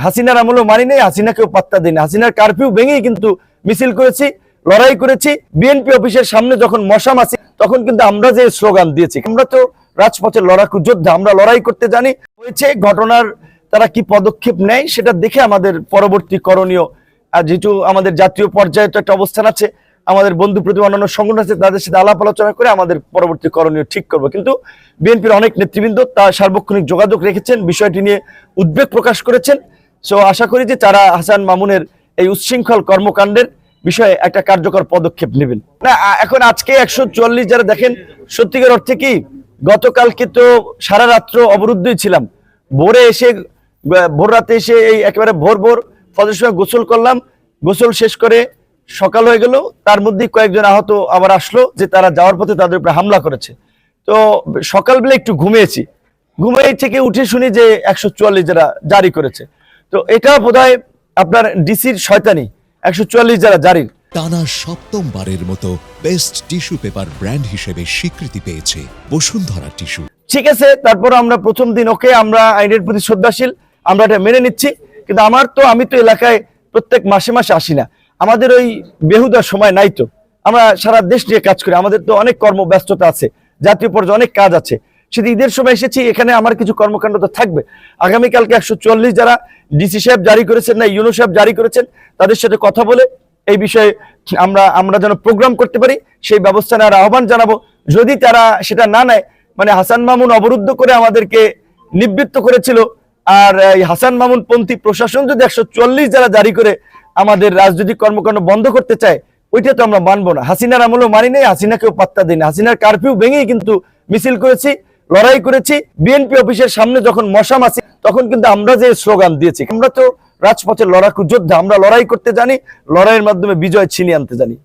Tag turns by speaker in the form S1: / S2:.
S1: হাসিনার আমলেও মানি নেই, হাসিনাকেও পাত্তা দিই না। হাসিনার কারফিউ ভেঙেই কিন্তু মিছিল করেছি, লড়াই করেছি। বিএনপি অফিসের সামনে যখন মশা মাছি তখন কিন্তু আমরা যে স্লোগান দিয়েছি, আমরা তো রাজপথের লড়াকু যোদ্ধা, আমরা লড়াই করতে জানি। হয়েছে ঘটনার তারা কি পদক্ষেপ নেয় সেটা দেখে আমাদের পরবর্তী করণীয়, আর যেহেতু আমাদের জাতীয় পর্যায়ে তো একটা অবস্থান আছে, আমাদের বন্ধু প্রতিম অন্যান্য সংগঠন আছে, তাদের সাথে আলাপ আলোচনা করে আমাদের পরবর্তী করণীয় ঠিক করবো। কিন্তু বিএনপির অনেক নেতৃবৃন্দ তার সার্বক্ষণিক যোগাযোগ রেখেছেন, বিষয়টি নিয়ে উদ্বেগ প্রকাশ করেছেন। সো আশা করি যে তারা হাসান মামুনের এই উচ্ছৃঙ্খল কর্মকাণ্ডের বিষয়ে একটা কার্যকর পদক্ষেপ নেবেন। না এখন আজকে 144 যারা দেখেন, সত্যিকার অর্থে কি গতকালকে তো সারা রাত্র অবরুদ্ধই ছিলাম। ভোর রাতে এসে এই একেবারে ভোর ফজরের সময় গোসল করলাম, গোসল শেষ করে সকাল হয়ে গেল, তার মধ্যে কয়েকজন আহত আবার আসলো যে তারা যাওয়ার পথে তাদের উপরে হামলা করেছে। তো সকালবেলা একটু ঘুমিয়েছি, ঘুমিয়ে থেকে উঠে শুনি যে 144 যারা জারি করেছে। তো এটা বোধহয় আপনার ডিসির শয়তানি, 144 যারা জারি।
S2: টানা সপ্তমবারের মতো বেস্ট টিস্যু পেপার ব্র্যান্ড হিসেবে স্বীকৃতি পেয়েছে বসুন্ধরা টিস্যু।
S1: ঠিক আছে, তারপর আমরা প্রথম দিন ওকে, আমরা আইনের প্রতি শ্রদ্ধাশীল, আমরা এটা মেনে নিচ্ছি। কিন্তু আমি তো এলাকায় প্রত্যেক মাসে মাসে আসি না, আমাদের ওই বেহুদা সময় নাই। তো আমরা সারা দেশ নিয়ে কাজ করি, আমাদের তো অনেক কর্মব্যস্ততা আছে, জাতীয় পর্যায়ে অনেক কাজ আছে। সেটা ঈদের সময় এসেছি, এখানে আমার কিছু কর্মকাণ্ড তো থাকবে। আগামীকালকে 144 যারা ডিসি সাহেব জারি করেছেন না ইউনো সাহেব জারি করেছেন, তাদের সাথে কথা বলে এই বিষয়ে আমরা যেন প্রোগ্রাম করতে পারি সেই ব্যবস্থা নেওয়ার আহ্বান জানাবো। যদি তারা সেটা না নেয়, মানে হাসান মামুন অবরুদ্ধ করে আমাদেরকে নিবৃত্ত করেছিল, আর এই হাসান মামুন পন্থী প্রশাসন যদি 144 যারা জারি করে আমাদের রাজনৈতিক কর্মকাণ্ড বন্ধ করতে চায়, ওইটা তো আমরা মানবো না। হাসিনার আমলেও মানি নেই, হাসিনাকেও পাত্তা দিই না। হাসিনার কারফিউ ভেঙেই কিন্তু মিছিল করেছি, লড়াই করেছি। বিএনপি অফিসের সামনে যখন মশা মাছি তখন কিন্তু আমরা যে স্লোগান দিয়েছি, আমরা তো রাজপথের লড়াকু যোদ্ধা, আমরা লড়াই করতে জানি, লড়াইয়ের মাধ্যমে বিজয় ছিনিয়ে আনতে জানি।